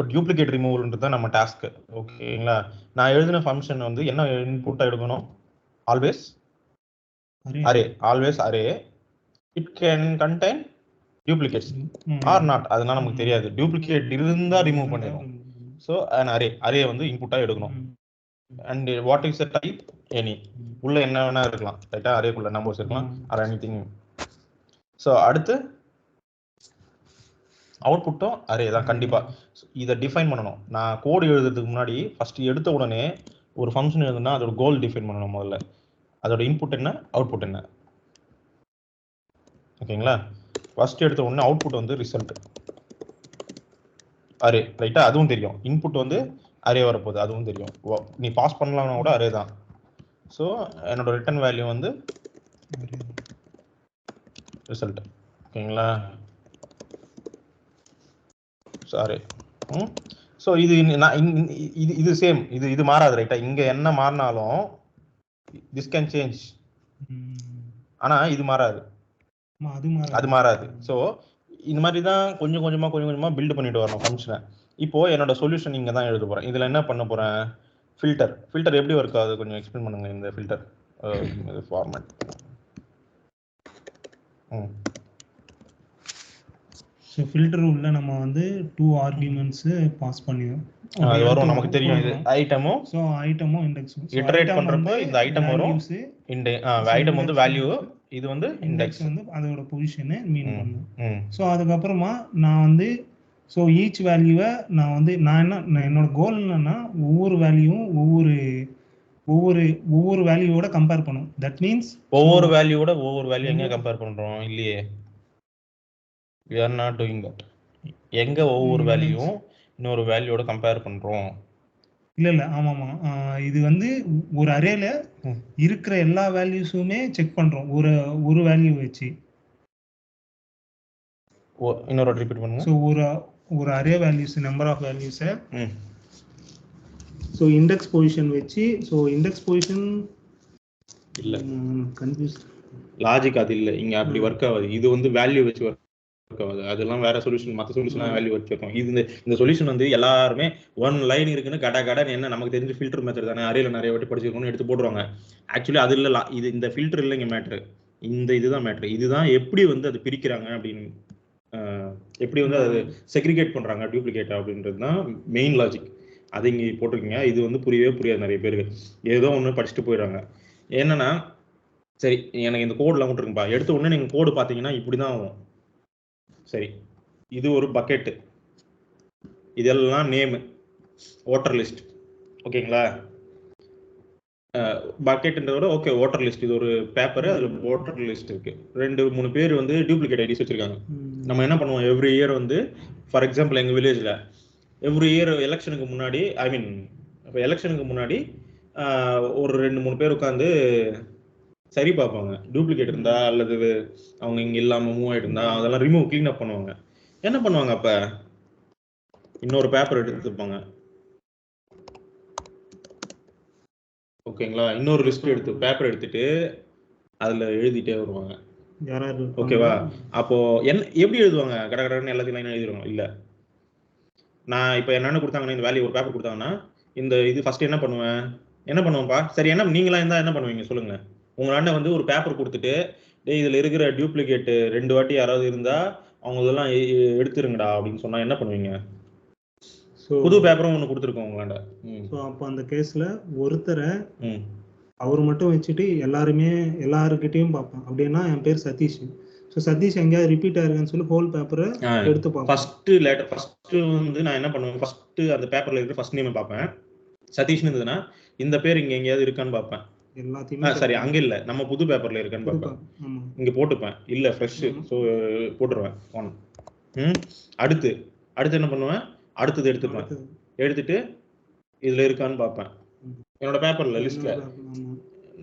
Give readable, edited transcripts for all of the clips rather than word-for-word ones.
இப்போ டூப்ளிகேட் ரிமூவல்ன்றது தான் நம்ம டாஸ்க். ஓகேங்களா? நான் எழுதின ஃபங்க்ஷன் வந்து என்ன இன்புட்டா எடுக்கணும்? Always array. Always array. It can contain duplicates or not. அதனால நமக்கு தெரியாது. டூப்ளிகேட் இருந்தா ரிமூவ் பண்ணிடும். ஸோ அண்ட் அரே வந்து இன்புட்டா எடுக்கணும். And what is the type? Any. உள்ள என்ன வேணா இருக்கலாம். ரைட்டா? அரேக்குள்ள நம்பர்ஸ் இருக்கலாம் ஆர் எனிதிங். ஸோ அடுத்து அவுட்புட்டும் அரே தான் கண்டிப்பா. இதை டிஃபைன் பண்ணணும். நான் கோடு எழுதுறதுக்கு முன்னாடி ஃபர்ஸ்ட் எடுத்த உடனே ஒரு ஃபங்க்ஷன் எழுதுனா அதோட கோல் டிஃபைன் பண்ணணும். முதல்ல அதோட இன்புட் என்ன, அவுட்புட் என்ன. ஓகேங்களா? ஃபர்ஸ்ட் எடுத்த உடனே அவுட்புட் வந்து ரிசல்ட் அரே. ரைட்டா? அதுவும் தெரியும். இன்புட் வந்து அரே வரப்போகுது, அதுவும் தெரியும். நீ பாஸ் பண்ணலாம்னா கூட அரே தான். ஸோ என்னோட ரிட்டர்ன் வேல்யூ வந்து ரிசல்ட். ஓகேங்களா? சாரி. ஸோ இது இது சேம். இது மாறாது. ரைட்டா? இங்க என்ன மாறினாலும் திஸ் கேன் சேஞ்ச். ஆனா இது மாறாது. அது மாறாது. ஸோ இந்த மாதிரி தான் கொஞ்சம் கொஞ்சமா பில்ட் பண்ணிட்டு வரணும் ஃபங்க்ஷனை. இப்போ என்னோட சொல்யூஷன் இங்க தான் எழுத போறேன். இதுல என்ன பண்ண போறேன்? ஃபில்டர் எப்படி ஒர்க் ஆகுது கொஞ்சம் எக்ஸ்பிளைன் பண்ணுங்க. இந்த ஃபில்டர் ஃபார்மேட். ஸோ ஃபில்டர் உள்ள நம்ம வந்து 2 ஆர்குமெண்ட்ஸ் பாஸ் பண்ணிடுவோம். அது வரும், நமக்கு தெரியும். இது ஐட்டமும் ஸோ ஐட்டமும் இண்டெக்ஸும் இட்டரேட் பண்றப்போ இந்த ஐட்டம் வரும். ஐட்டம் வந்து வேல்யூ, இது வந்து இண்டெக்ஸ் வந்து அதோட பொசிஷனை மீன் பண்ணும். ஸோ அதுக்கப்புறமா நான் வந்து ஸோ ஈச் வேல்யூவை நான் வந்து என்னோட கோல் என்னன்னா ஒவ்வொரு வேல்யூவும் ஒவ்வொரு வேல்யூவோட கம்பேர் பண்ணும். தட் மீன்ஸ் ஒவ்வொரு வேல்யூ எங்க கம்பேர் பண்றோம்? இல்லையே, we are not doing that. எங்க ஒவ்வொரு வேல்யூவும் இன்னொரு வேல்யூவோட கம்பேர் பண்றோம்? இல்ல ஆமாமா. இது வந்து ஒரு அரேல இருக்கிற எல்லா வேல்யூஸுமே செக் பண்றோம் ஒரு வேல்யூ வச்சு. இன்னொரு ரிப்பீட் பண்ணுங்க. ஸோ ஒரு அரே வேல்யூஸ் நம்பர் ஆஃப் வேல்யூஸை ஸோ இண்டெக்ஸ் பொசிஷன் வச்சு. ஸோ இண்டெக்ஸ் பொசிஷன் இல்ல, கன்ஃபியூஸ் லாஜிக் அது இல்லை. இங்க அப்படி ஒர்க் ஆகாது. இது வந்து வேல்யூ வச்சு ஒர்க் ஆகாது. அதெல்லாம் வேற சொல்யூஷன். மற்ற சொல்யூஷன் வேல்யூ வச்சிருக்கோம். இந்த சொல்யூஷன் வந்து எல்லாருமே ஒன் லைன் இருக்குன்னு கடை என்ன நமக்கு தெரிஞ்ச ஃபில்டர் மெத்தட் தானே, அரேல நிறைய வாட்டி படிச்சிருக்கோம்னு எடுத்து போடுவாங்க. ஆக்சுவலி அது இல்லை. இது இந்த ஃபில்டர் இல்லைங்க மேட்ரு. இதுதான் மேட்ரு. இதுதான் எப்படி வந்து அது பிரிக்கிறாங்க அப்படின்னு, எப்படி வந்து அது செக்ரிகேட் பண்றாங்க டூப்ளிகேட் அப்படின்றது தான் மெயின் லாஜிக். அது இங்கே போட்டிருக்கீங்க. இது வந்து புரியவே புரியாது நிறைய பேருக்கு. ஏதோ ஒன்று படிச்சுட்டு போயிடுறாங்க. என்னன்னா, சரி எனக்கு இந்த கோடெலாம் விட்டுருக்குப்பா, எடுத்த உடனே நீங்கள் கோடு பார்த்தீங்கன்னா இப்படி தான் ஆகும். சரி, இது ஒரு பக்கெட்டு, இதெல்லாம் நேமு, ஓட்டர் லிஸ்ட். ஓகேங்களா? பக்கெட்டுன்றதோட ஓகே ஓட்டர் லிஸ்ட். இது ஒரு பேப்பரு, அதில் ஓட்டர் லிஸ்ட் இருக்கு. 2-3 பேர் வந்து டூப்ளிகேட் ஐடிஸ் வச்சிருக்காங்க. நம்ம என்ன பண்ணுவோம்? எவ்ரி இயர் வந்து, ஃபார் எக்ஸாம்பிள் எங்கள் வில்லேஜில் எவ்ரி இயர் எலெக்ஷனுக்கு முன்னாடி, இப்போ எலெக்ஷனுக்கு முன்னாடி ஒரு 2-3 பேர் உட்காந்து சரி பார்ப்பாங்க. டூப்ளிகேட் இருந்தா அல்லது அவங்க இங்கே இல்லாமல் மூவ் ஆகிட்டு இருந்தா அதெல்லாம் ரிமூவ் க்ளீன் அப் பண்ணுவாங்க. என்ன பண்ணுவாங்க? அப்போ இன்னொரு பேப்பர் எடுத்துப்பாங்க. ஓகேங்களா? இன்னொரு லிஸ்ட் பேப்பர் எடுத்துட்டு அதில் எழுதிட்டே வருவாங்க. ஓகேவா? அப்போ எப்படி எழுதுவாங்க? கடகடன்னு எல்லாத்தையும் லைன் எழுதிடுவாங்க. இல்லை, நான் இப்போ என்னென்ன கொடுத்தாங்கன்னா இந்த வேல்யூ ஒரு பேப்பர் கொடுத்தாங்கன்னா இந்த இது ஃபர்ஸ்ட் என்ன பண்ணுவேன்ப்பா? சரி, நீங்களா இருந்தால் என்ன பண்ணுவீங்க சொல்லுங்க. உங்க அண்ணன் வந்து ஒரு பேப்பர் கொடுத்துட்டு, இதில் இருக்கிற டூப்ளிகேட் 2 வாட்டி யாராவது இருந்தா அவங்க இதெல்லாம் எடுத்துருங்கடா அப்படின்னு சொன்னா என்ன பண்ணுவீங்க? புது பேப்பரும் ஒன்று கொடுத்துருக்கோம் உங்களாண்ட. ஸோ அப்போ அந்த கேஸில் ஒருத்தரை அவர் மட்டும் வச்சுட்டு எல்லாருக்கிட்டையும் பார்ப்பேன். அப்படின்னா என் பேர் சதீஷ். ஸோ சதீஷ் எங்கேயாவது ரிப்பீட் ஆயிருக்குன்னு சொல்லி ஹோல் பேப்பரை எடுத்து பார்ப்பேன். ஃபர்ஸ்ட் வந்து நான் என்ன பண்ணுவேன்? ஃபர்ஸ்ட் அந்த பேப்பர்ல இருக்கிற ஃபர்ஸ்ட் நேம் பார்ப்பேன். சதீஷ்னு இருந்ததுன்னா இந்த பேர் இங்கே எங்கேயாவது இருக்கான்னு பார்ப்பேன். எல்லாத்தையுமே சரி, அங்கே இல்லை, நம்ம புது பேப்பர்ல இருக்கான்னு பார்ப்பேன். இங்கே போட்டுப்பேன். இல்லை ஃப்ரெஷ், ஸோ போட்டுருவேன் 1. அடுத்து என்ன பண்ணுவேன்? அடுத்தது எடுத்துட்டு இதில் இருக்கான்னு பார்ப்பேன். என்னோட பேப்பர்ல லிஸ்ட்ல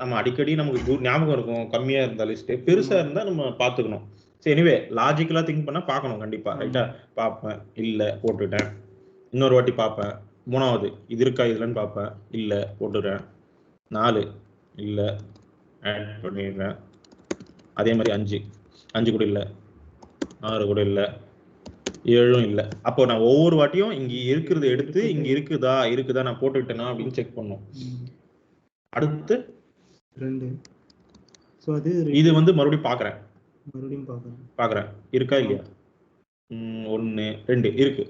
நம்ம அடிக்கடி நமக்கு ஞாபகம் இருக்கும். கம்மியாக இருந்தா லிஸ்ட்டு, பெருசாக இருந்தால் நம்ம பார்த்துக்கணும். சரி, எனிவே லாஜிக்கலாக திங்க் பண்ணால் பார்க்கணும் கண்டிப்பாக. ரைட்டா? பார்ப்பேன். இல்லை, போட்டுட்டேன். இன்னொரு வாட்டி பார்ப்பேன். 3வது இது இருக்கா இதுலன்னு பார்ப்பேன். இல்லை, போட்டுடுறேன். 4 இல்லை, ஆட் பண்ணிடுறேன். அதே மாதிரி 5 கூட இல்லை, 6 கூட இல்லை, 7ம் இல்ல. அப்போ நான் ஒவ்வொரு வாட்டியும் இங்க இருக்கிறத எடுத்து இங்க இருக்குதா நான் போட்டுட்டேனா அப்படின்னு செக் பண்ணும். அடுத்து 2. சோ அது இது வந்து மறுபடியும் பாக்குறேன் இருக்கா இல்லையா. 1 2 இருக்கு.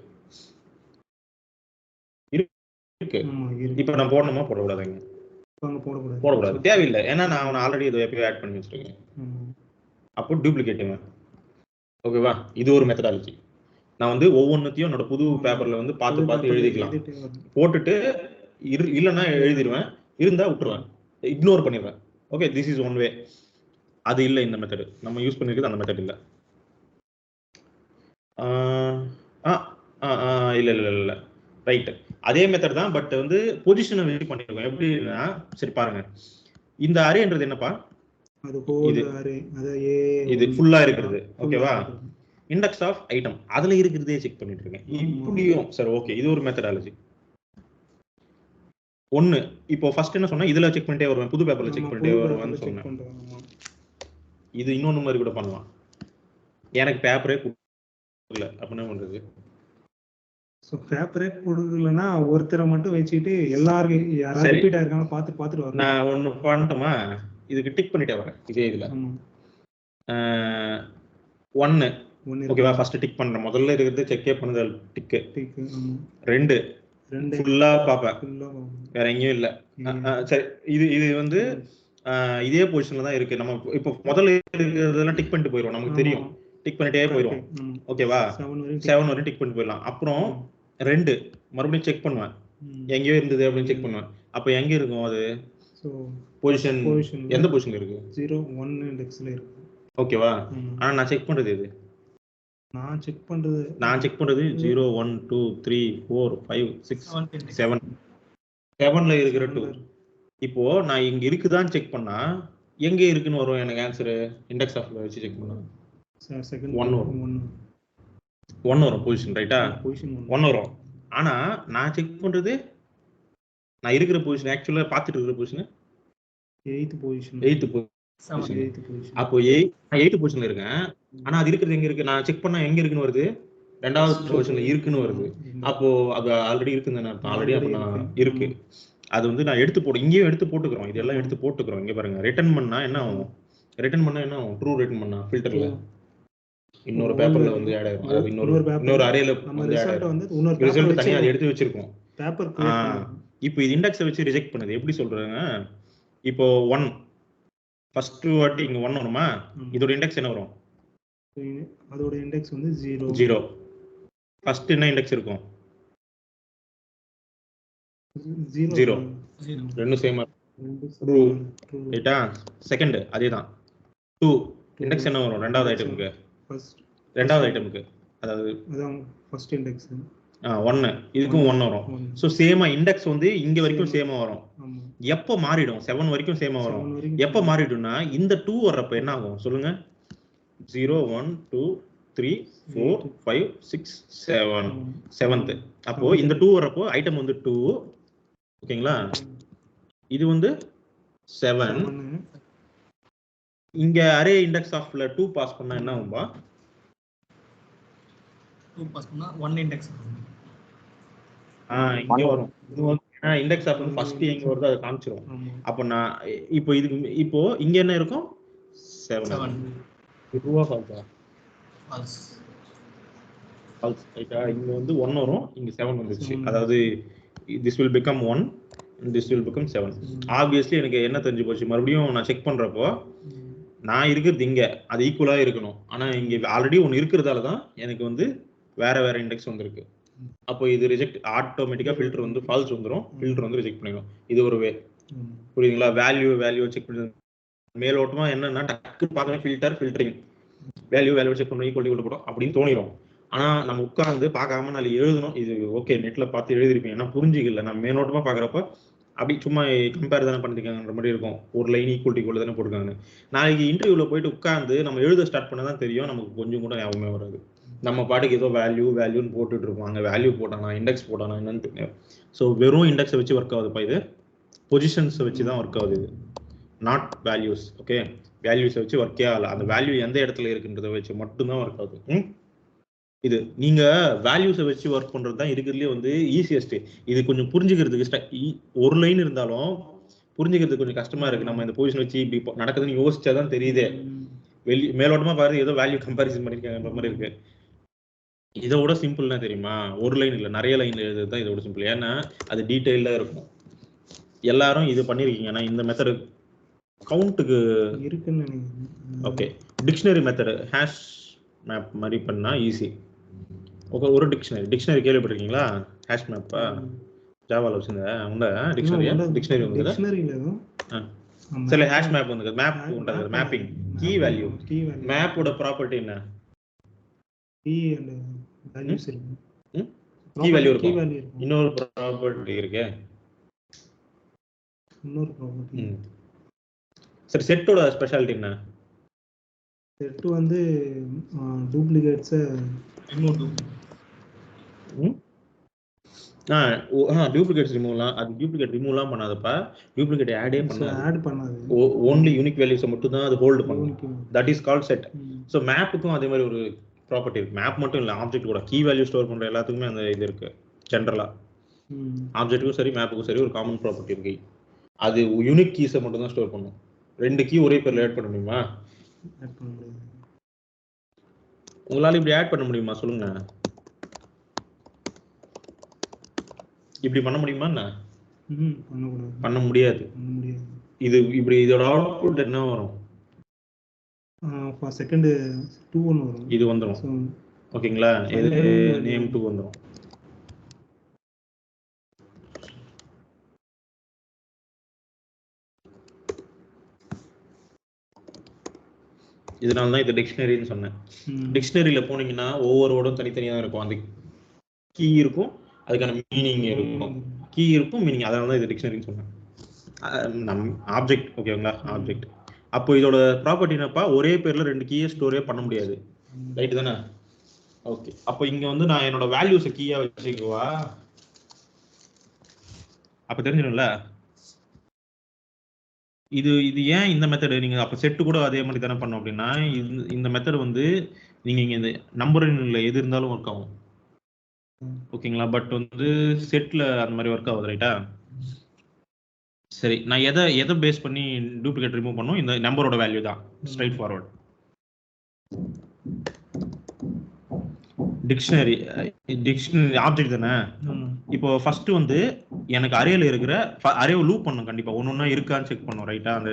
இப்ப நான் போடணுமா போடக்கூடாதுங்க? போடக்கூடாது, தேவையில்லை. ஏன்னா நான் அவனை ஆல்ரெடி இதை எப்பயும் ஆட் பண்ணி வச்சிருக்கேன். அப்போ டூப்ளிகேட்டுங்க. ஓகேவா, இது ஒரு மெத்தடாலஜி. நான் வந்து ஒவ்வொன்றுத்தையும் என்னோட புது பேப்பர்ல வந்து பார்த்து எழுதிக்கலாம். போட்டுட்டு இல்லைன்னா எழுதிடுவேன், இருந்தா விட்டுருவேன், இக்னோர் பண்ணிடுவேன். Okay, this is one way. அது இல்லை இந்த மெத்தடு, நம்ம யூஸ் பண்ணிருக்கிறது அந்த மெத்தட் இல்லை. இல்ல ரைட், அதே மெத்தட் தான். பட் வந்து பொசிஷனை வெரி பண்ணிருக்கோம். எப்படின்னா சரி பாருங்க, இந்த அரேன்றது என்னப்பா, இது ஃபுல்லா இருக்கிறது. ஓகேவா, இண்டெக்ஸ் ஆஃப் ஐட்டம் அதுல இருக்கிறதே செக் பண்ணிட்டு இருக்கேன். இப்படியும் சரி, ஓகே, இது ஒரு மெத்தடாலஜி. ஒன்னு இப்போ ஃபர்ஸ்ட் என்ன சொன்னா, இதுல செக் பண்ணிட்டே வருவேன், புது பேப்பர்ல செக் பண்ணிட்டே வருவேன்னு சொன்னேன். இது இன்னொன்னு மாதிரி கூட பண்ணலாம். எனக்கு பேப்பரே கொடுக்கல அப்படின்னா பண்றது. சோ பேப்பரே கொடுக்கலன்னா ஒருத்தரை மட்டும் வச்சுட்டு எல்லாரும் யாராவது ரிப்பீட் ஆயிருக்காங்க பார்த்துட்டு வரேன். நான் ஒன்னு பண்ணட்டுமா, இதுக்கு டிக் பண்ணிட்டே வரேன். இதே இதுல 1 ஓகேவா, ஃபர்ஸ்ட் டிக் பண்றேன். முதல்ல இருக்கிறது செக்கே பண்ணது டிக். 2 ஃபுல்லா பாப்பேன், வேற எங்கேயும் இல்ல. சரி, இது வந்து இதே பொசிஷன்ல தான் இருக்கு. நம்ம இப்போ முதல்ல இருக்கிறதெல்லாம் டிக் பண்ணிட்டு போயிடும், நமக்கு தெரியும். டிக் பண்ணிட்டே போயிடும். ஓகேவா, 7 வரையும் டிக் பண்ணிட்டு போயிடலாம். அப்புறம் 2 மறுபடியும் செக் பண்ணுவேன், எங்கேயோ இருந்தது அப்படின்னு செக் பண்ணுவேன். அப்ப எங்க இருக்கும் அது பொசிஷன், எந்த பொசிஷன்ல இருக்கு? 0 1 இண்டெக்ஸ்ல இருக்கு. ஓகேவா, ஆனா நான் செக் பண்றது எது? நான் செக் பண்றது 0 1 2 3 4 5 6 7 7ல இருக்கிற 2. இப்போ நான் இங்க இருக்குதான்னு செக் பண்ணா எங்க இருக்குன்னு வரும் எனக்கு ஆன்சர். இண்டெக்ஸ் ஆஃப்ல வச்சு செக் பண்ணா செகண்ட் 1 வரும் பொசிஷன். ரைட்டா, 1 வரும். ஆனா நான் செக் பண்றது நான் இருக்கிற பொசிஷன், ஆக்சுவலா பார்த்துட்டு இருக்கிற பொசிஷன் 8th பொசிஷன். அப்போ 8th பொசிஷன்ல இருக்கேன். ஆனா அது இருக்கிறது எங்க இருக்கு? நான் செக் பண்ணா எங்க இருக்குன்னு வருது? 2வது பொசிஷன்ல இருக்குன்னு வருது. அப்போ அது ஆல்ரெடி இருக்குன்னு அர்த்தம். ஆல்ரெடி அப்ப நான் இருக்கு. அது வந்து நான் எடுத்து போடு, இங்கேயும் எடுத்து போட்டுக்கிறோம். இதெல்லாம் எடுத்து போட்டுக்கிறோம். இங்க பாருங்க, ரிட்டர்ன் பண்ணா என்ன ஆகும்? ட்ரூ ரிட்டர்ன் பண்ணா ஃபில்டர்ல இன்னொரு பேப்பர்ல வந்து ஆட் ஆகும். அதாவது இன்னொரு அரேல வந்து ரிசல்ட் தனியா அதை எடுத்து வச்சிருக்கோம். இப்போ இது இண்டெக்ஸை வச்சு ரிஜெக்ட் பண்ணுது. எப்படி சொல்றாங்க, இப்போ 1 ஃபர்ஸ்ட் வாட்டி இங்க 1 வருமா, இதோட இண்டெக்ஸ் என்ன வரும்? அதோட இண்டெக்ஸ் வந்து 0. ஃபர்ஸ்ட் என்ன இண்டெக்ஸ் இருக்கும்? 0. ரெண்டும் சேமா ட்ரூ. ரைட்டா, செகண்ட் அதேதான் 2. இண்டெக்ஸ் என்ன வரும் ரெண்டாவது ஐட்டமுக்கு? ரெண்டாவது ஐட்டமுக்கு அதாவது ஃபர்ஸ்ட் இண்டெக்ஸ் 1, இதுக்கும் 1 வரும். சோ சேமா இண்டெக்ஸ் வந்து இங்க வரைக்கும் சேமா வரும். எப்ப மாறிடும்? 7 வரைக்கும் சேமா வரும். எப்ப மாறிடும்னா இந்த 2 வர்றப்ப என்ன ஆகும் சொல்லுங்க? 0 1 2 3 4 5 6 7 7th. அப்போ இந்த 2 வர்றப்போ ஐட்டம் வந்து 2. ஓகேங்களா, இது வந்து 7. இங்க அரே இண்டெக்ஸ் ஆஃப்ல 2 பாஸ் பண்ணா என்ன ஆகும்பா? 2 பாஸ் பண்ணா 1 இண்டெக்ஸ் இங்க வரும். இது வந்து இண்டெக்ஸ் ஆஃப் வந்து ஃபர்ஸ்ட் எங்க வருதோ அதை காமிச்சிரும். அப்ப நான் இப்போ இது இப்போ இங்க என்ன இருக்கும்? 7. ட்ரூவா ஃபால்ஸா? ஃபால்ஸ். ரைட்டா, இங்க வந்து 1 வரும், இங்க 7 வந்துருச்சு. அதாவது this will become 1 and this will become 7. Obviously எனக்கு என்ன தெரிஞ்சு போச்சு, மறுபடியும் நான் செக் பண்றப்போ நான் இருக்கிறது இங்க அது ஈக்குவலா இருக்கணும். ஆனா இங்க ஆல்ரெடி ஒன்னு இருக்கிறதால தான் எனக்கு வந்து வேற இண்டெக்ஸ் வந்திருக்கு. அப்போ இது ரிஜெக்ட் ஆட்டோமேட்டிக்கா ஃபில்டர் வந்து ஃபால்ஸ் வந்துரும், ஃபில்டர் வந்து ரிஜெக்ட் பண்ணிடும். இது ஒரு வே. புரியுதுங்களா? வேல்யூ செக் பண்ணி மேலோட்டமா என்னன்னா டக்கு பார்க்கணும், ஃபில்டரிங் வேல்யூ செக் பண்ணி ஈக்குவல் போடும் அப்படின்னு தோணிடும். ஆனா நம்ம உட்கார்ந்து பார்க்காம நான் எழுதணும். இது ஓகே, நெட்ல பார்த்து எழுதிருப்பீங்க, ஏன்னா புரிஞ்சிக்கல. நான் மேலோட்டமா பாக்குறப்ப அப்படி சும்மா கம்பேர் தானே பண்ணிருக்காங்கன்ற மாதிரி இருக்கும். ஒரு லைன் ஈக்குவல் தானே போட்டுருக்காங்க. நாளைக்கு இன்டர்வியூல போயிட்டு உட்கார்ந்து நம்ம எழுத ஸ்டார்ட் பண்ணதான் தெரியும், நமக்கு கொஞ்சம் கூட ஞாபகமே வராது. நம்ம பாட்டுக்கு ஏதோ வேல்யூன்னு போட்டுட்டு இருப்போம். அங்க வேல்யூ போட்டானா இண்டெக்ஸ் போட்டானா என்னன்னு தெரியும். ஸோ வெறும் இண்டெக்ஸை வச்சு ஒர்க் ஆகுதுப்பா. இது பொசிஷன்ஸை வச்சு தான் ஒர்க் ஆகுது, இது நாட் வேல்யூஸ். ஓகே, வேல்யூஸை வச்சு ஒர்க்கே ஆகல. அந்த வேல்யூ எந்த இடத்துல இருக்குன்றதை வச்சு மட்டும்தான் ஒர்க் ஆகுது. இது நீங்க வேல்யூஸை வச்சு ஒர்க் பண்றது தான் இருக்கிறதுலே வந்து ஈஸியஸ்ட். இது கொஞ்சம் புரிஞ்சுக்கிறதுக்கு ஒரு லைன் இருந்தாலும் புரிஞ்சுக்கிறது கொஞ்சம் கஷ்டமா இருக்கு. நம்ம இந்த பொசிஷன் வச்சு இப்படி நடக்குதுன்னு யோசிச்சாதான் தெரியுதே. மேலோட்டமா பாரு ஏதோ வேல்யூ கம்பாரிசன் பண்ணிருக்காங்கன்ற மாதிரி இருக்கு. இதோட சிம்பிள்னா தெரியுமா, ஒரு லைன் இல்ல நிறைய லைன் எழுதுறது தான் இதோட சிம்பிள். ஏன்னா அது டீடைல்டா இருக்கும். எல்லாரும் இது பண்ணிருக்கீங்கன்னா இந்த மெத்தட் கவுண்ட்டுக்கு இருக்குன்னு. Okay, dictionary method hash map மாதிரி பண்ணா ஈஸி. ஓகே, ஒரு டிக்ஷனரி கேள்விப்பட்டிருக்கீங்களா? ஹேஷ் மேப்பா ஜாவால வச்சிருந்த உண்டா டிக்ஷனரி வந்து சில ஹேஷ் மேப் வந்து மேப் உண்டாது. மேப்பிங் கீ வேல்யூ மேப்போட ப்ராப்பர்ட்டி என்ன? கீ அண்ட் வேல்யூஸ் இருக்கு. கீ வேல்யூ இருக்கும். இன்னொரு ப்ராப்பர்ட்டி இருக்கு. இன்னொரு ப்ராப்பர்ட்டி சரி, செட்டோட ஸ்பெஷாலிட்டி என்ன? செட் வந்து டூப்ளிகேட்ஸ் டூப்ளிகேட்ஸ் ரிமூவ்லாம். அது டூப்ளிகேட் ரிமூவ்லாம் பண்ணாதப்பா, டூப்ளிகேட் ஆடே பண்ணாது. ஓன்லி யூனிக் வேல்யூஸை மட்டும் தான் அது ஹோல்ட் பண்ணும். That is called set. So மேப்புக்கும் அதே மாதிரி ஒரு ப்ராப்பர்ட்டி இருக்கு. மேப் மட்டும் இல்லை, ஆப்ஜெக்ட் கூட கீ வேல்யூ ஸ்டோர் பண்ற எல்லாத்துக்குமே அந்த இது இருக்கு. ஜென்ரலா ஆப்ஜெக்ட்டுக்கும் சரி மேப்புக்கும் சரி ஒரு காமன் ப்ராப்பர்ட்டி இருக்கு. அது யூனிக் கீஸை மட்டும் தான் ஸ்டோர் பண்ணும். 2 கீ ஒரே பேர்ல ஆட் பண்ண முடியுமா? உங்களால இப்படி ஆட் பண்ண முடியுமா சொல்லுங்க? இப்படி பண்ண முடியுமா? என்ன பண்ண முடியாது. இது இப்படி இதோட அவுட்புட் என்ன வரும்? செகண்ட் 2 வரும். இது வந்துரும். ஓகேங்களா? இது நேம் 2 வந்துரும். இதனால தான் இது டிக்ஷனரின்னு சொன்னேன். டிக்ஷனரியில போனீங்கன்னா ஒவ்வொரு வேர்டும் தனித்தனியா தான் இருக்கும். அந்த கீ இருக்கும், அதுக்கான மீனிங் இருக்கும். கீ இருக்கும், மீனிங். அதனால தான் இது டிக்ஷனரின்னு சொன்னேன். ஆப்ஜெக்ட் ஓகேங்களா? ஆப்ஜெக்ட். அப்போ இதோட ப்ராப்பர்ட்டி என்னப்பா, ஒரே பேர்ல 2 கீயை ஸ்டோரே பண்ண முடியாது. ரைட் தானே? ஓகே, அப்போ இங்க வந்து நான் என்னோட வேல்யூஸை கீயா வச்சுக்குவா, அப்ப தெரிஞ்சிடும்ல. இது ஏன் இந்த மெத்தட் நீங்க அப்ப செட் கூட அதே மாதிரி தானே பண்ணோம் அப்படின்னா, இந்த மெத்தட் வந்து நீங்க இங்க இந்த நம்பரிங்ல எது இருந்தாலும் ஒர்க் ஆகும். ஓகேங்களா? பட் வந்து செட்ல அந்த மாதிரி ஒர்க் ஆகுது. ரைட்டா? சரி, நான் எதை பேஸ் பண்ணி டூப்ளிகேட் ரிமூவ் பண்ணோம்? இந்த நம்பரோட வேல்யூ தான். Straight forward. டிக்ஷனரி ஆப்ஜெக்ட் தானே. இப்போ ஃபர்ஸ்ட் வந்து எனக்கு அரேல இருக்கிற அரேவை லூப் பண்ணும். கண்டிப்பா ஒன்னொன்னா இருக்கான்னு செக் பண்ணும். ரைட்டா? அந்த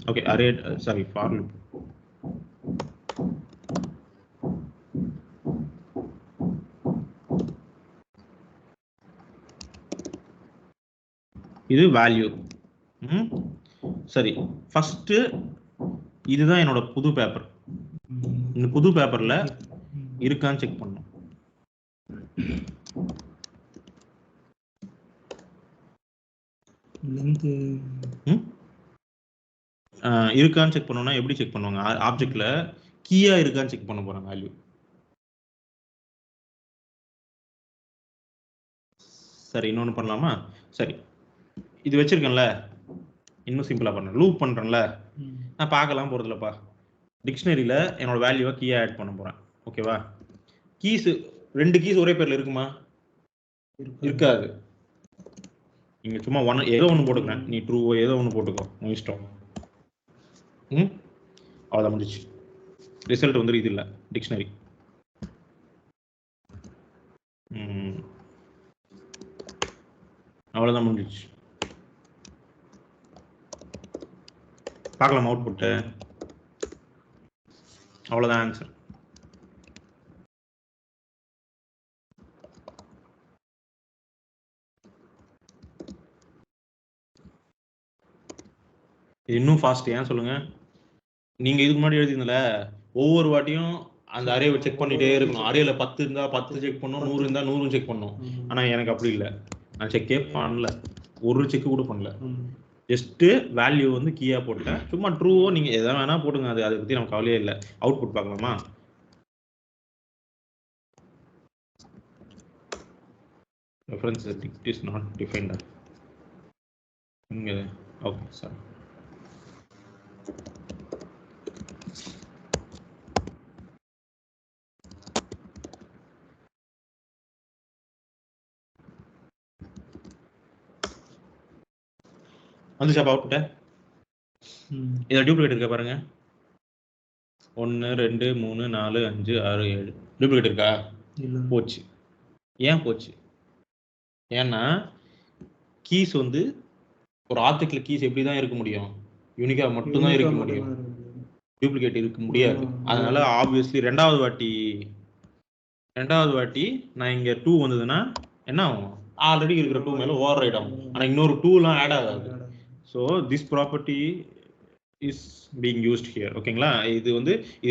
okay, array sorry for loop. இது வேல்யூ. சரி, ஃபர்ஸ்ட் இதுதான் என்னோட புது பேப்பர். இந்த புது பேப்பர்ல இருக்கான்னு செக் பண்ணும். இருக்கான்னு செக் பண்ணோம்னா எப்படி செக் பண்ணுவாங்க? ஆப்ஜெக்ட்ல கீயா இருக்கான்னு செக் பண்ண போறாங்க வேல்யூ. சரி, இன்னொன்னு பண்ணலாமா? சரி, இது வச்சிருக்கேன்ல, இன்னும் சிம்பிளா பண்ணேன். லூப் பண்றேன்ல, நான் பார்க்கலாம் போறதில்லப்பா. டிக்ஷனரியில என்னோட வேல்யூவை கீயா ஆட் பண்ண போறேன். ஓகேவா? கீஸ் 2 கீஸ் ஒரே பேர்ல இருக்குமா? இருக்காது. நீங்க சும்மா ஏதோ ஒன்று போட்டுக்கிறேன். நீ ட்ரூ ஏதோ ஒன்று போட்டுக்கோ, உன் இஷ்டம். அவ்வளோதான், முடிச்சு. ரிசல்ட் வந்து இது இல்லை டிக்ஷனரி. அவ்வளோதான், முடிஞ்சிச்சு. பார்க்கலாம் அவுட்புட்டு. அவ்வளோதான் ஆன்சர். இன்னும் ஃபாஸ்ட். ஏன் சொல்லுங்க? நீங்க இதுக்கு முன்னாடி எழுதிருந்தல, ஒவ்வொரு வாட்டியும் அந்த அரேவை செக் பண்ணிட்டே இருக்கணும். அரேல 10 இருந்தா 10 செக் பண்ணும், 100 இருந்தா 100 செக் பண்ணும். ஆனா எனக்கு அப்படி இல்லை. நான் செக்கே பண்ணல, ஒரு செக் கூட பண்ணல. ஜஸ்ட் வேல்யூ வந்து கீயா போட்டேன். சும்மா ட்ரூவோ நீங்க எதை வேணா போட்டுங்க, அதை பத்தி நமக்கு கவலையே இல்லை. அவுட்புட் பார்க்கலாமா? Reference is not defined. இங்க ஓகே சார். வந்துச்சா அவுட்புட்? இத டூப்ளிகேட் இருக்கா பாருங்க. 1 2 3 4 5 6 7 டூப்ளிகேட் இருக்கா? இல்ல. போச்சு. ஏன் போச்சு? ஏன்னா கீஸ் வந்து ஒரு ஆப்ஜெக்ட்ல கீஸ் எப்படி தான் இருக்க முடியும்? யூனிக்கா மட்டும் தான் இருக்க முடியும். டூப்ளிகேட் இருக்க முடியாது. அதனால ஆப்வியஸ்லி ரெண்டாவது வாட்டி நான் இங்க 2 வந்ததுன்னா என்ன ஆகும்? ஆல்ரெடி இருக்கிற 2 மேல ஓவர் ரைட் ஆகும். ஆனா இன்னொரு 2லாம் ஆட் ஆகாது. So this property is being used here. ஓகேங்களா? இது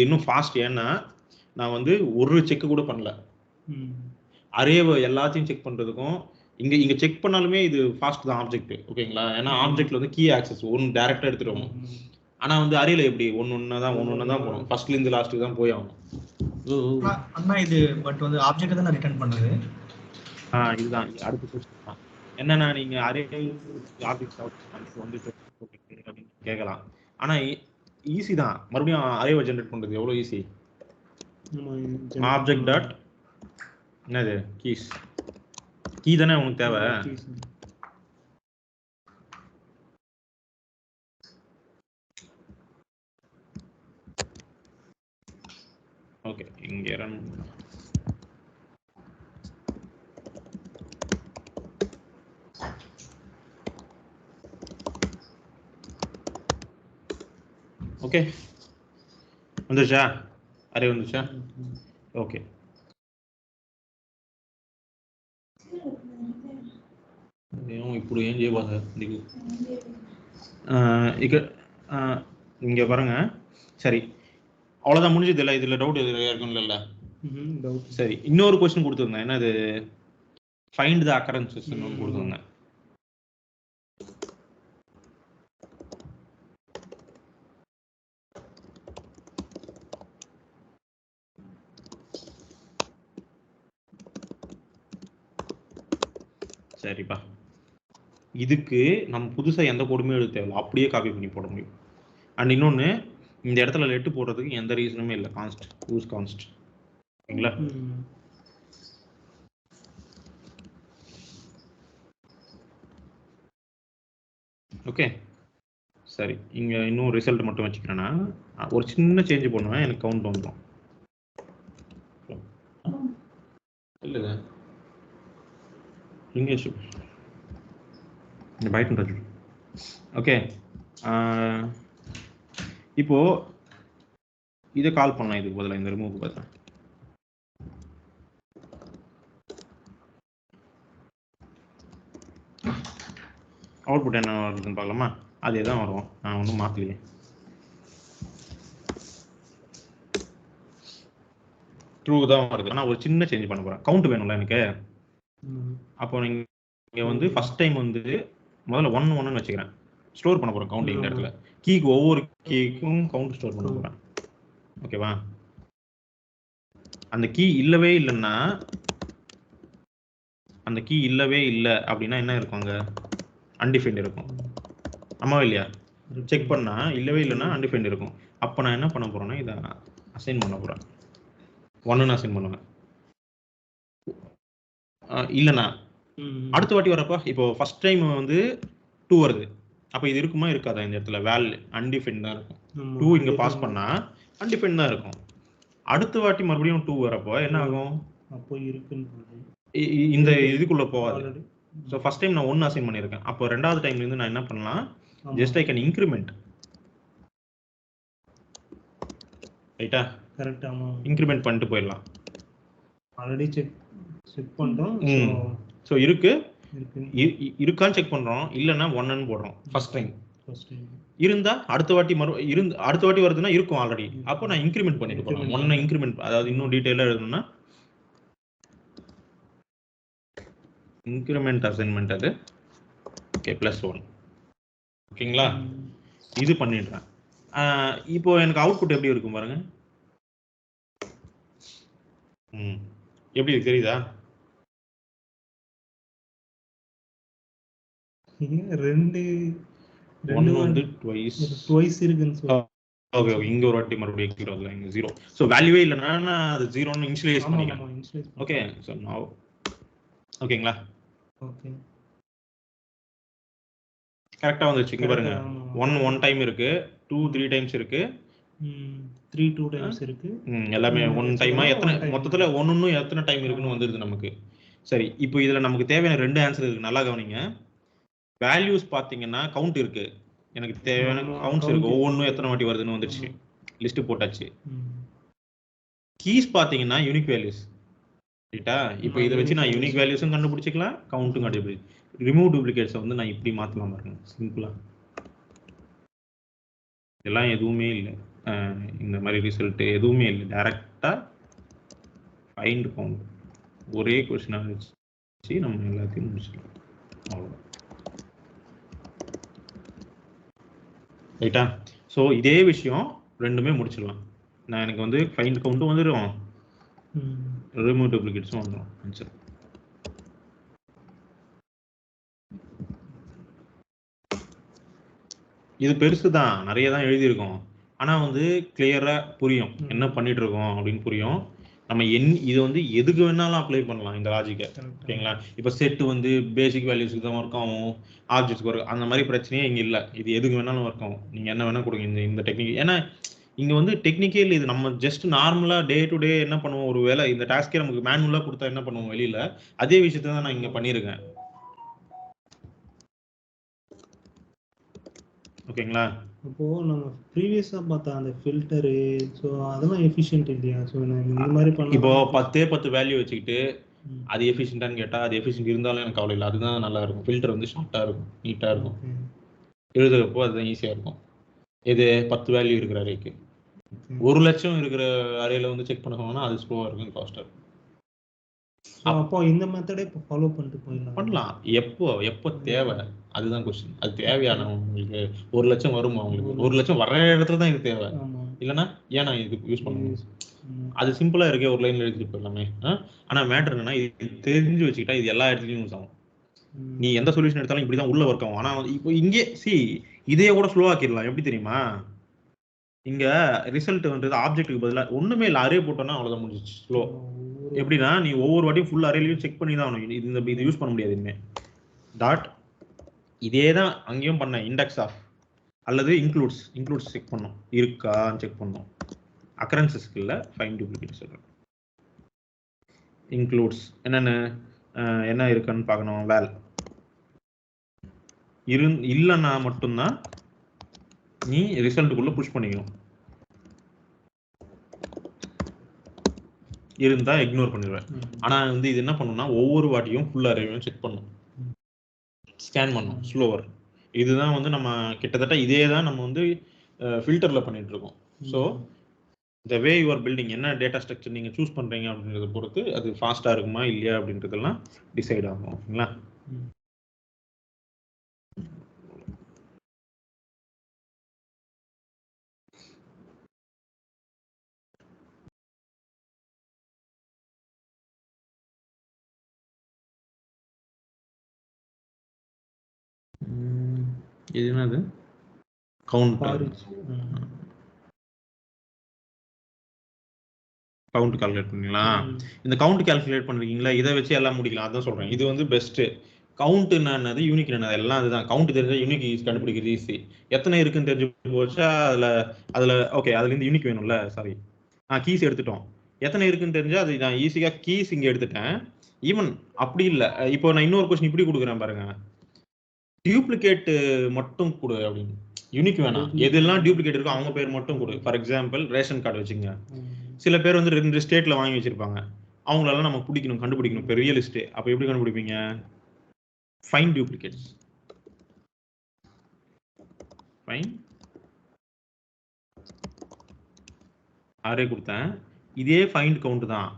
இன்னும் ஃபாஸ்ட். ஏன்னா நான் ஒரு செக் கூட பண்ணல. அரேவை எல்லாத்தையும் செக் பண்றதுக்கும் இங்க செக் பண்ணாலுமே இது ஃபாஸ்ட் தான் ஆப்ஜெக்ட். ஓகேங்களா? ஏன்னா ஆப்ஜெக்ட்ல கீ ஆக்சஸ் ஒன்னு டைரக்டா எடுத்துருவோம். ஆனா அரேல எப்படி ஒன்னு தான் போறோம். ஃபர்ஸ்ட்ல இருந்து லாஸ்ட்க்கு தான் போய் ஆகும். அண்ணா இது பட் ஆப்ஜெக்ட் தான் ரிட்டர்ன் பண்ணுது. இதுதான் அடுத்த क्वेश्चन தான். என்னன்னா நீங்க அரே ஆப்ஜெக்ட் அப்படின்னு கேட்கலாம். ஆனா ஈஸி தான். மறுபடியும் அரேவை ஜெனரேட் பண்றது எவ்வளவு ஈஸி. ஆப்ஜெக்ட் டாட் என்னது கீஸ் கீ தானே உனக்கு தேவை. ஓகே இங்க ரன் ஓகே வந்துச்சா? அரே வந்துச்சா? ஓகே ఇప్పుడు ఏం చేయబోదు నీకు இங்க பாருங்க. சரி அவ்வளவுதான் முடிஞ்சது இல்ல. இதுல டவுட் இருக்கும்ல? சரி இன்னொரு क्वेश्चन கொடுத்திருந்தேன். என்னது ஃபைண்ட் தி அக்கரன்சஸ் ன்னு கொடுத்திருந்தேன். சரிப்பா. இதுக்கு நம்ம புதுசா எந்த கோடுமே எழுத தேவையில்ல. அப்படியே காப்பி பண்ணி போட முடியும். அண்ட் இன்னொன்னு இந்த இடத்துல லெட் போடுறதுக்கு எந்த ரீசனுமே இல்லை. கான்ஸ்ட் யூஸ் கான்ஸ்ட். ஓகேங்களா? ஓகே சரி இங்க இன்னும் ரிசல்ட் மட்டும் வச்சுக்கிறேன்னா ஒரு சின்ன சேஞ்ச் பண்ணுவேன். எனக்கு கவுண்ட் வந்துடும். இல்லைங்க இங்கிலீஷ் பைட். ஓகே இப்போ இதை கால் பண்ணலாம். இதுக்கு பதிலாக இந்த ரிமூவ் பதிலாக அவுட்புட் என்ன வருதுன்னு பார்க்கலாமா? அதே தான் வரும். நான் ஒன்றும் மாற்றலையே. ட்ரூ தான் வருது. ஆனால் ஒரு சின்ன சேஞ்ச் பண்ண போகிறேன். கவுண்ட் வேணும்ல எனக்கு. அப்போ நீங்கள் ஃபர்ஸ்ட் டைம் முதல்ல 1 1ன்னு வச்சுக்கிறேன். ஸ்டோர் பண்ண போகிறேன் கவுண்ட். இந்த இடத்துல கீக்கு ஒவ்வொரு கீக்கும் கவுண்ட் ஸ்டோர் பண்ண போகிறேன். ஓகேவா? அந்த கீ இல்லவே இல்லைன்னா அப்படின்னா என்ன இருக்கும்? அங்கே அன்டிஃபைன்ட் இருக்கும். ஆமாவா இல்லையா? செக் பண்ணா இல்லவே இல்லைன்னா அன்டிஃபைன்ட் இருக்கும். அப்போ நான் என்ன பண்ண போறேன்னா இதை அசைன் பண்ண போறேன். 1ன்னு அசைன் பண்ணுவேன். இல்லைண்ணா அடுத்த வாட்டி வரப்போ இப்போ ஃபர்ஸ்ட் டைம் 2 வருது. அப்போ இது இருக்குமா இருக்காதா? இந்த இடத்துல வேல் அன்டிஃபைன்ட் தான் இருக்கும். 2 இங்க பாஸ் பண்ணா அன்டிஃபைன்ட் தான் இருக்கும். அடுத்த வாட்டி மறுபடியும் 2 வரப்போ என்ன ஆகும்? அப்போ இருக்குன்னு இந்த இதுக்குள்ள போகாது. ஸோ ஃபர்ஸ்ட் டைம் நான் 1 அசைன் பண்ணியிருக்கேன். அப்போ ரெண்டாவது டைம்ல இருந்து நான் என்ன பண்ணலாம்? Just I can increment. ரைட்டா? கரெக்ட். ஆமா இன்க்ரிமெண்ட் பண்ணிட்டு போயிடலாம். ஆல்ரெடி செக் பண்ணிட்டோம். ஸோ இருக்கான்னு செக் பண்றோம். இல்லைன்னா 1ன்னு போடுறோம். ஃபர்ஸ்ட் டைம் இருந்தா அடுத்த வாட்டி வருதுன்னா இருக்கும் ஆல்ரெடி. அப்போ நான் இன்க்ரிமெண்ட் பண்ணிட்டு போறேன். 1 இன்க்ரிமெண்ட். அதாவது இன்னும் டீடைலா எழுதணும்னா இன்க்ரிமெண்ட் அசைன்மெண்ட் அது ஓகே +1. ஓகேங்களா? இது பண்ணிடுறேன். இப்போ எனக்கு அவுட்புட் எப்படி இருக்கும் பாருங்க. எப்படி தெரியுதா? 1 வந்து twice இருக்குன்னு சொல்ல. ஓகே ஓகே, இங்க ஒரு வாட்டி மறுபடியும் எக்ஸிட் ஆகுது, இங்க 0. சோ வேல்யூவே இல்லனா அது 0 ன்னு இனிஷியலைஸ் பண்ணிக்கலாம். ஓகே, சோ நவ ஓகேங்களா? ஓகே, கரெக்ட்டா வந்துருச்சு. இங்க பாருங்க, 1 டைம் இருக்கு, 2 3 டைம்ஸ் இருக்கு, 3 2 டைம்ஸ் இருக்கு. எல்லாமே 1 டைமா எத்தனை மொத்தத்துல ஒவ்வொன்னும் எத்தனை டைம் இருக்குன்னு வந்துருது நமக்கு. சரி, இப்போ இதுல நமக்கு தேவையான 2 ஆன்சர் இருக்கு, நல்லா கவனிங்க. வேல்யூஸ் பாத்தீங்கன்னா கவுண்ட் இருக்கு, எனக்கு தேவையான கவுண்ட்ஸ் இருக்கு, ஒவ்வொன்னும் எத்தனை வாட்டி வருதுன்னு வந்துருச்சு, லிஸ்ட் போட்டாச்சு. கீஸ் பாத்தீங்கன்னா யூனிக் வேல்யூஸ், ரைட்டா? இப்போ இதை வச்சு நான் யூனிக் வேல்யூஸும் கண்டுபிடிச்சிக்கலாம், கவுண்ட்டும் கண்டுபிடிச்சு. ரிமூவ் டூப்ளிகேட்ஸை வந்து நான் இப்படி மாத்தலாம் பாருங்க, சிம்பிளா. இதெல்லாம் எதுவுமே இல்லை, இந்த மாதிரி ரிசல்ட் எதுவுமே இல்லை, டைரக்டா ஃபைண்ட் கவுண்ட் ஒரே கொஸ்டினா வச்சு நம்ம எல்லாத்தையும் முடிச்சிடலாம், அவ்வளவுதான். ரைட்டா? ஸோ இதே விஷயம் ரெண்டுமே முடிச்சிடலாம். நான் எனக்கு வந்து ஃபைண்ட் கவுண்ட்டும் வந்துடும், ரிமூவ் டூப்ளிகேட்ஸும் வந்துடும் ஆன்சர். இது பெருசு தான், நிறைய தான் எழுதியிருக்கோம், ஆனா வந்து கிளியரா புரியும் என்ன பண்ணிட்டு இருக்கோம் அப்படின்னு புரியும். நம்ம இது வந்து எதுக்கு வேணாலும் அப்ளை பண்ணலாம் இந்த லாஜிக்கை, ஓகேங்களா? இப்போ செட் வந்து பேசிக் வேல்யூஸ்க்கு தான் ஒர்க் ஆகும், ஆப்ஜெக்ட்ஸ்க்கு ஒர்க், அந்த மாதிரி பிரச்சனையே இங்க இல்லை. இது எதுக்கு வேணாலும் ஒர்க் ஆகும், நீங்க என்ன வேணா கொடுங்க இந்த டெக்னிக். ஏன்னா இங்க வந்து டெக்னிக்கே இல்லை, இது நம்ம ஜஸ்ட் நார்மலா டே டு டே என்ன பண்ணுவோம், ஒரு வேலை இந்த டாஸ்கே நமக்கு மேனுவலா கொடுத்தா என்ன பண்ணுவோம் வெளியில, அதே விஷயத்தை தான் நான் இங்க பண்ணியிருக்கேன். ஓகேங்களா? அப்போ நம்ம ப்ரீவியஸா பார்த்த அந்த ஃபில்டர், சோ அதெல்லாம் எஃபிஷியன்ட் இல்லையா? சோ இந்த மாதிரி பண்ணா இப்போ 10 வேல்யூ வச்சுக்கிட்டு அது எஃபிஷியன்ட்டான்னு கேட்டா அது எஃபிஷியன்ட் இருந்தாலும் எனக்கு கவலை இல்லை, அதுதான் நல்லா இருக்கும். ஃபில்டர் வந்து ஷார்ட்டா இருக்கும், நீட்டா இருக்கும், எழுதுறப்போ அதுதான் ஈஸியா இருக்கும். இது 10 வேல்யூ இருக்கிற அரேக்கு 1 லட்சம் இருக்கிற அரேல வந்து செக் பண்ண சொன்னா அது ஸ்லோவா இருக்கும், ஃபாஸ்டா இருக்கும். அப்போ இந்த மெத்தடே ஃபாலோ பண்ணிட்டு பண்ணலாம். எப்போ தேவை அதுதான் கொஸ்டின். அது தேவையான உங்களுக்கு 1 லட்சம் வருமா? உங்களுக்கு 1 லட்சம் வர்ற இடத்துல தான் இது தேவை, இல்லைன்னா ஏன் நான் இது யூஸ் பண்ணணும்? அது சிம்பிளா இருக்கே, ஒரு லைன்ல எழுதிட்டு போயிடலாமே. ஆனா மேட்டர் என்னன்னா, இது தெரிஞ்சு வச்சுக்கிட்டா இது எல்லா இடத்துலயும் யூஸ் ஆகும். நீ எந்த சொல்யூஷன் எடுத்தாலும் இப்படிதான் உள்ள ஒர்க் ஆகும். ஆனா இப்போ இங்கே இதையே கூட ஸ்லோ ஆக்கிடலாம். எப்படி தெரியுமா? இங்க ரிசல்ட் வந்து ஆப்ஜெக்ட்டுக்கு பதிலா ஒண்ணுமே இல்லை, அரே போட்டோம்னா அவ்வளவுதான் முடிஞ்சிச்சு. ஸ்லோ எப்படின்னா, நீ ஒவ்வொரு வாட்டியும் ஃபுல் அரேலையும் செக் பண்ணி தான் ஆகணும். இது யூஸ் பண்ண முடியாது இனிமே. டாட் இதே தான் அங்கேயும் பண்ண, இண்டெக்ஸ் ஆஃப் அல்லது இன்க்ளூட்ஸ் செக் பண்ணோம், இருக்கான்னு செக் பண்ணோம். அக்கரன்சஸ்க்கு இல்லை, ஃபைண்ட் டூப்ளிகேட் சொல்றேன். இன்க்ளூட்ஸ் என்ன இருக்குன்னு பார்க்கணும். வேல் இல்லைன்னா மட்டும்தான் நீ ரிசல்ட்டுக்குள்ள புஷ் பண்ணிக்கணும், இருந்தா இக்னோர் பண்ணிடுவேன். ஆனா வந்து இது என்ன பண்ணும்னா, ஒவ்வொரு வாட்டியும் ஃபுல் அரேவையும் செக் பண்ணும், ஸ்கேன் பண்ணும், ஸ்லோவர். இதுதான் வந்து நம்ம கிட்டத்தட்ட இதே தான் நம்ம வந்து ஃபில்டர்ல பண்ணிட்டு இருக்கோம். So the way you are building, என்ன டேட்டா ஸ்ட்ரக்சர் நீங்க சூஸ் பண்றீங்க அப்படின்றத பொறுத்து அது ஃபாஸ்டா இருக்குமா இல்லையா அப்படின்றதெல்லாம் டிசைட் ஆகும், ஓகேங்களா? இது என்னது? கவுண்ட் கால்குலேட் பண்ணீங்களா? இந்த கவுண்ட் கால்குலேட் பண்றீங்களா, இதை வச்சு எல்லாம் முடிக்கலாம். அதான் சொல்றேன், இது வந்து பெஸ்ட். கவுண்ட் என்னது, யூனிக் என்னது, எல்லாம் அதுதான். கவுண்ட் தெரிஞ்சா யூனிக் கண்டுபிடிக்கிறது ஈஸி. எத்தனை இருக்குன்னு தெரிஞ்சு போச்சா அதுல ஓகே, அதுல இருந்து யூனிக் வேணும்ல, சாரி கீஸ் எடுத்துட்டோம். எத்தனை இருக்குன்னு தெரிஞ்சா அது நான் ஈஸியா கீஸ் இங்க எடுத்துட்டேன். ஈவன் அப்படி இல்லை, இப்போ நான் இன்னொரு கொஸ்டின் இப்படி கொடுக்குறேன் பாருங்க, டியூப்ளிகேட் மட்டும் கொடு அப்படின்னு, யூனிக் வேணாம். எதெல்லாம் டியூப்ளிகேட் இருக்கோ அவங்க பேர் மட்டும் கொடு. ஃபார் எக்ஸாம்பிள் ரேஷன் கார்டு வச்சுங்க, சில பேர் வந்து 2 ஸ்டேட்ல வாங்கி வச்சிருப்பாங்க, அவங்களெல்லாம் நம்ம பிடிக்கணும், கண்டுபிடிக்கணும், பெரிய லிஸ்ட். அப்ப எப்படி கண்டுபிடிப்பீங்க? ஃபைண்ட் டூப்ளிகேட்ஸ், ஃபைண்ட் அரே கொடுத்தேன், இதே ஃபைண்ட் கவுண்ட் தான்,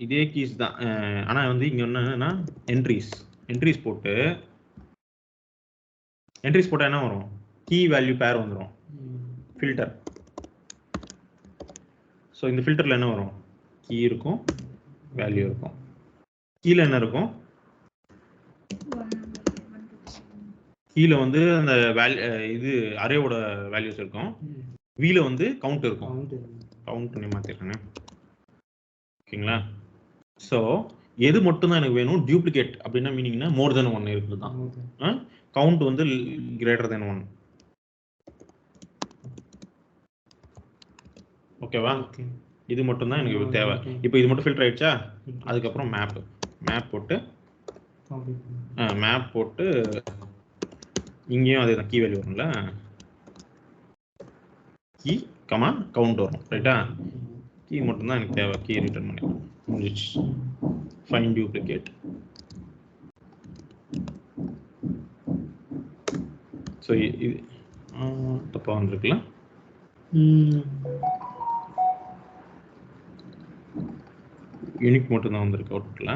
இதே கீஸ் தான். ஆனா வந்து இங்க என்னன்னா என்ட்ரிஸ் போட்டு, என்ட்ரிஸ் போட்டா என்ன வரும்? கீ வேல்யூ பேர் வந்துடும், ஃபில்டர். ஸோ இந்த ஃபில்டர்ல என்ன வரும்? கீ இருக்கும், வேல்யூ இருக்கும். கீழே என்ன இருக்கும்? கீழே வந்து அந்த இது அரேவோட வேல்யூஸ் இருக்கும், வீல வந்து கவுண்ட் இருக்கும். கவுண்ட் பண்ணி மாத்திடுறேன். ஓகேங்களா? ஸோ எது மட்டும் தான் எனக்கு வேணும்? டியூப்ளிகேட் அப்படின்னா மீனிங்னா மோர் தென் 1 இருக்குது தான். கவுண்ட் வந்து கிரேட்டர் தென் 1. ஓகேவா? இது மட்டும் தான் எனக்கு தேவை. இப்போ இது மட்டும் ஃபில்டர் ஆயிடுச்சா? அதுக்கப்புறம் மேப் போட்டு இங்கேயும் அதே தான் கீ வேல்யூ வரும்ல, கீ கமா கவுண்ட் வரும். ரைட்டா? கீ மட்டும் தான் எனக்கு தேவை. கீ ரிட்டர்ன் பண்ணிடலாம். முடிஞ்சிச்சு. Find duplicate. ஸோ இது தப்பாக வந்துருக்குல்ல. யூனிக் மட்டும் தான் வந்திருக்கு அவுட்புட்ல.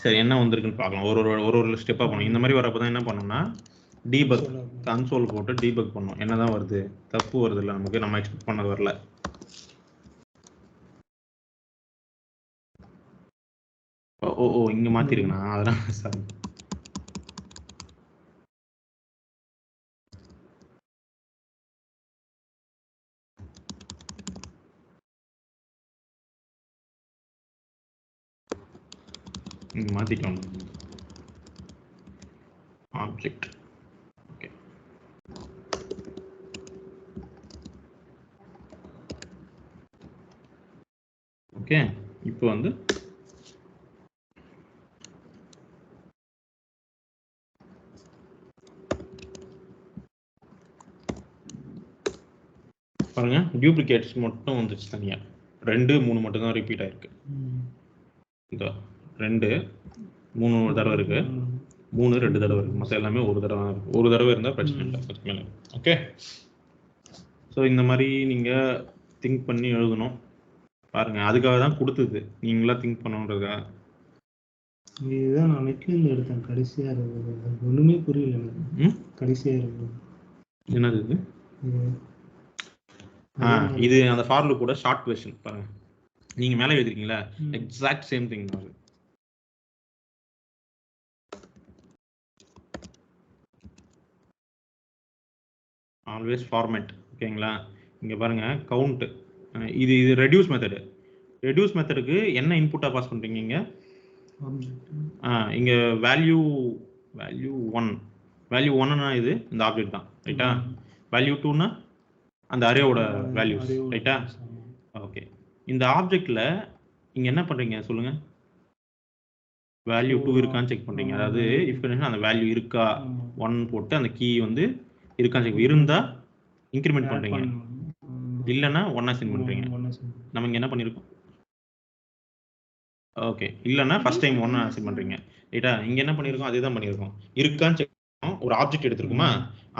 சரி, என்ன வந்திருக்குன்னு பார்க்கலாம். ஒரு ஸ்டெப்பாக பண்ணணும். இந்த மாதிரி வரப்போ தான் என்ன பண்ணணும்னா டீபக் கன்சோல் போட்டு டீபக் பண்ணணும். என்னதான் வருது, தப்பு வருது இல்லை, நமக்கு நம்ம எக்ஸ்பெக்ட் பண்ணது வரல. ஓ இங்க மாத்திருக்கேனா, அதெல்லாம் சாரி. இங்க மாத்திட்டோம். ஆப்ஜெக்ட். Okay, okay. இப்போ வந்து பாருங்க, டியூப்ளிகேட்ஸ் மட்டும் வந்துச்சு தனியா. 2, 3 மட்டும் தான் ரிப்பீட் ஆயிருக்கு. இதோ 2, 3 தடவை இருக்கு, 3 2 தடவை இருக்கு, மற்ற எல்லாமே ஒரு தடவை தான் இருக்கு. ஒரு தடவை இருந்தால் பிரச்சனை இல்லை, அதுக்கு மேலே. ஓகே, ஸோ இந்த மாதிரி நீங்கள் திங்க் பண்ணி எழுதணும். பாருங்க, அதுக்காக தான் கொடுத்தது, நீங்களா திங்க் பண்ணணுன்றதுக்காக. இதுதான் நான் நெட்லேருந்து எடுத்தேன். கடைசியாக இருக்குது, ஒன்றுமே புரியல எனக்கு. கடைசியாக இருக்குது என்னது இது? இது அந்த ஃபார் லூப் கூட ஷார்ட் வெர்ஷன். பாருங்க, நீங்க மேலே எழுதிருக்கீங்களா, எக்ஸாக்ட் சேம் திங் தான். Always format. ஓகேங்களா? இங்க பாருங்க, கவுண்ட். இது ரெடியூஸ் மெத்தடு. ரெடியூஸ் மெத்தடுக்கு என்ன இன்புட்டா பாஸ் பண்றீங்க? இங்க வேல்யூ 1னா இது இந்த ஆப்ஜெக்ட் தான். ரைட்டா? வேல்யூ 2னா அந்த அரேவோட வேல்யூஸ். ரைட்டா? ஓகே, இந்த ஆப்ஜெக்ட்ல இங்க என்ன பண்றீங்க சொல்லுங்க? வேல்யூ 2 இருக்கான்னு செக் பண்றீங்க. அதாவது இஃப் கண்டிஷன் அந்த வேல்யூ இருக்கா 1 போட்டு அந்த கீ வந்து இருக்கான்னு செக். இருந்தா இன்கிரிமெண்ட் பண்றீங்க, இல்லைன்னா 1 அசைன் பண்றீங்க. நம்ம இங்க என்ன பண்ணிருக்கோம்? ஓகே, இல்லைன்னா ஃபர்ஸ்ட் டைம் 1 அசைன் பண்றீங்க. ரைட்டா? இங்க என்ன பண்ணிருக்கோம்? அதே தான் பண்ணிருக்கோம். இருக்கான்னு செக் பண்ணோம். ஒரு ஆப்ஜெக்ட் எடுத்துருக்குமா,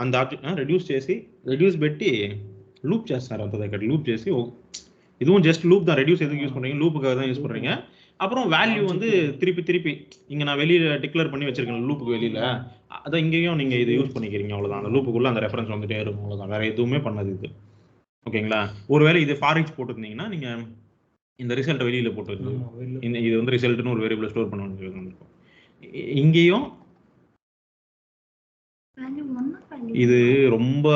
அந்த ஆப்ஜெக்ட் ரெடியூஸ் பெட்டி லூப் చేస్తారు. అంత దగ్గర லூப் చేసి, இதுவும் ஜஸ்ட் லூப் தான். ரெடியூஸ் எதுக்கு யூஸ் பண்றீங்க? லூப்புக்காக தான் யூஸ் பண்றீங்க. அப்புறம் வேல்யூ வந்து திருப்பி இங்க நான் வெளியில டிக்ளேர் பண்ணி வச்சிருக்கேன் லூப்புக்கு வெளியில, அதான் இங்கேயும் நீங்க இது யூஸ் பண்ணிக்கிறீங்க. அவ்வளவுதான், அந்த லூப்புக்குள்ள அந்த ரெஃபரன்ஸ் வந்துட்டே இருக்கும். அவ்வளவுதான், வேற எதுவுமே பண்ணது இது. ஓகேங்களா? ஒருவேளை இது ஃபார் ஈச் போட்டுருந்தீங்கன்னா நீங்க இந்த ரிசல்ட் வெளியில போட்டு இது வந்து ரிசல்ட்னு ஒரு வேரியபிள் ஸ்டோர் பண்ண வேண்டியது இருக்கும். இங்கேயும் இது ரொம்ப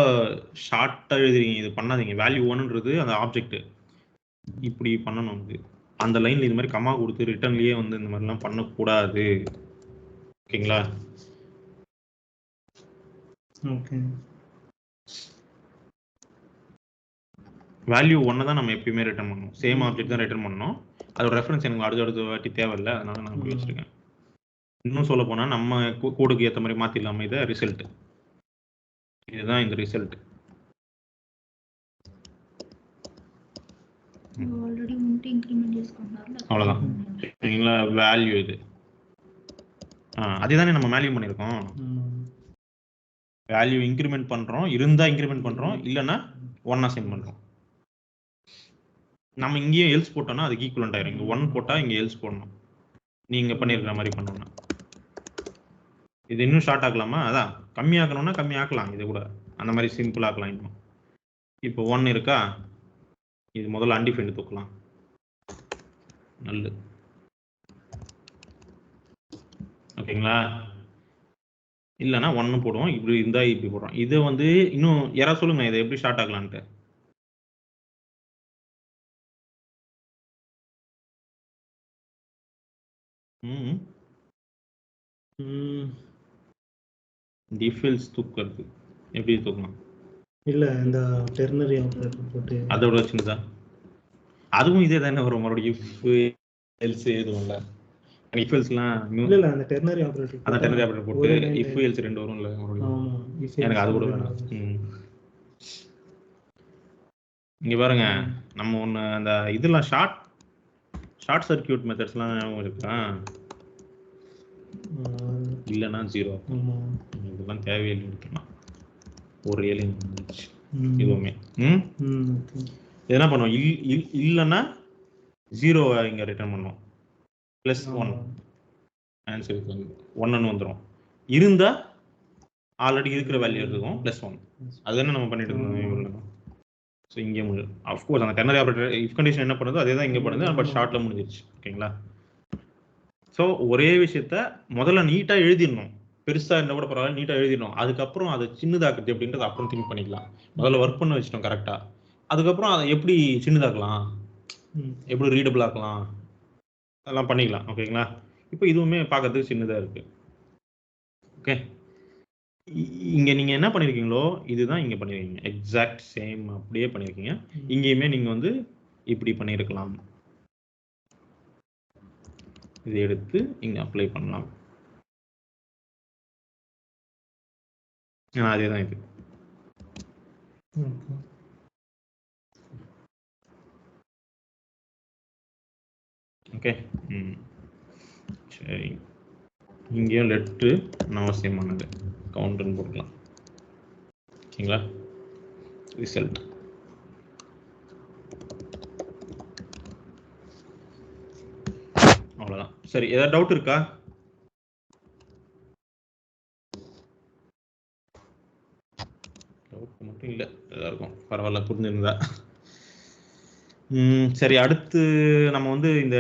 ஷார்ட்டா எழுதுறீங்க, இது பண்ணாதீங்க. வேல்யூ 1ன்றது அந்த ஆப்ஜெக்ட், இப்படி பண்ணணும். இது அந்த லைன்ல இது மாதிரி கமா கொடுத்து ரிட்டர்ன்லயே வந்து இந்த மாதிரிலாம் பண்ணக்கூடாது. ஓகேங்களா? ஓகே, வேல்யூ 1 தான் நம்ம எப்பயுமே ரிட்டர்ன் பண்ணணும். சேம் ஆப்ஜெக்ட் தான் ரிட்டர்ன் பண்ணணும். அதோட ரெஃபரன்ஸ் எனக்கு அடுத்த வாட்டி தேவையில்லை, அதனால நான் இப்படி வச்சிருக்கேன். இன்னும் சொல்ல போனா நம்ம கோடுக்கு ஏற்ற மாதிரி மாத்திடலாமா இதை? ரிசல்ட், இதுதான் இந்த ரிசல்ட். அவ்வளவுதான். சரிங்களா? வேல்யூ இது அதேதானே நம்ம வேல்யூ பண்ணியிருக்கோம். வேல்யூ இன்க்ரிமெண்ட் பண்றோம், இருந்தா இன்க்ரிமெண்ட் பண்றோம், இல்லைன்னா 1 அசைன் பண்றோம். நம்ம இங்கேயும் எல்ஸ் போட்டோம்னா அதுக்கு ஈக்குவலன்ட் ஆயிரும். இங்க 1 போட்டா இங்க எல்ஸ் போடணும், நீங்க பண்ணிருக்கிற மாதிரி பண்ணணும்னா. இது இன்னும் ஷார்ட் ஆக்கலாமா? அதான் கம்மி ஆக்கணும்னா கம்மி ஆக்கலாம், இது கூட அந்த மாதிரி சிம்பிள் ஆக்கலாம் இன்னும். இப்போ 1 இருக்கா, இது முதல்ல அன்டிஃபைன்டு தூக்கலாம். நல்லது. ஓகேங்களா? இல்லைன்னா 1 போடுவோம். இப்படி இருந்தா இப்படி போடுறோம். இதை வந்து இன்னும் யாராவது சொல்லுங்க, இதை எப்படி ஸ்டார்ட் ஆகலான்ட்டு. டிஃபெல்ஸ் தூக்குறது எப்படி தூக்கலாம்? இல்ல இந்த டெர்னரி ஆபரேட்டர் போட்டு அதோட சின்னதா அதுவும் இதே தானே வரும். மறுபடியும் இஃப் எல்ஸ் எதுவும்ல, இஃப் எல்ஸ்லாம் இல்ல அந்த டெர்னரி ஆபரேட்டர் அந்த டெர்னரி ஆபரேட்டர் போட்டு இஃப் எல்ஸ் 2 வரும்ல மறுபடியும். ஆமா, எனக்கு அது கூட வேணாம். இங்க பாருங்க, நம்ம ஒண்ணு அந்த இதெல்லாம் ஷார்ட் சர்க்யூட் மெத்தட்ஸ்லாம் ஞாபகம் இருக்கா? இல்லைன்னா 0. இதெல்லாம் தேவையில்லை எடுத்துக்கலாம். ஒரு ஏலியன் இதுவுமே இது என்ன பண்ணுவோம், இல்லைன்னா 0 இங்க ரிட்டர்ன் பண்ணுவோம். +1 ஆன்சர் 1ன்னு வந்துடும். இருந்தா ஆல்ரெடி இருக்கிற வேல்யூ இருக்கும் +1. அது என்ன நம்ம பண்ணிட்டு இருந்தோம். ஸோ இங்கே முடியும். அஃப்கோர்ஸ் அந்த டெர்னரி ஆபரேட்டர் இஃப் கண்டிஷன் என்ன பண்ணுதோ அதே தான் இங்கே பண்ணுது, பட் ஷார்ட்ல முடிஞ்சிருச்சு. ஓகேங்களா? ஸோ ஒரே விஷயத்த முதல்ல நீட்டாக எழுதிடணும். பெருசாக இருந்தால் கூட பரவாயில்ல, நீட்டாக எழுதிடணும். அதுக்கப்புறம் அதை சின்னதாக்குது அப்படின்றது அப்புறம் திங்க் பண்ணிக்கலாம். முதல்ல ஒர்க் பண்ண வச்சிட்டோம் கரெக்டாக. அதுக்கப்புறம் அதை எப்படி சின்னதாக்கலாம், எப்படி ரீடபிள் ஆக்கலாம், அதெல்லாம் பண்ணிக்கலாம். ஓகேங்களா? இப்போ இதுவுமே பார்க்கறதுக்கு சின்னதாக இருக்கு. ஓகே, இங்கே நீங்கள் என்ன பண்ணியிருக்கீங்களோ இதுதான் இங்கே பண்ணியிருக்கீங்க. எக்ஸாக்ட் சேம் அப்படியே பண்ணியிருக்கீங்க. இங்கேயுமே நீங்கள் வந்து இப்படி பண்ணியிருக்கலாம். இதை எடுத்து இங்கே அப்ளை பண்ணலாம். அதே தான் இது. ஓகே, சரி. இங்கேயும் லெட்ரு அவசியமானது கவுண்ட்னு போடலாம். ஓகேங்களா? ரிசல்ட் அவ்வளோதான். சரி, ஏதாவது டவுட் இருக்கா? டவுட் மட்டும் இல்லை, எல்லாருக்கும் பரவாயில்ல, புரிஞ்சிருந்தா. சரி, அடுத்து நம்ம வந்து இந்த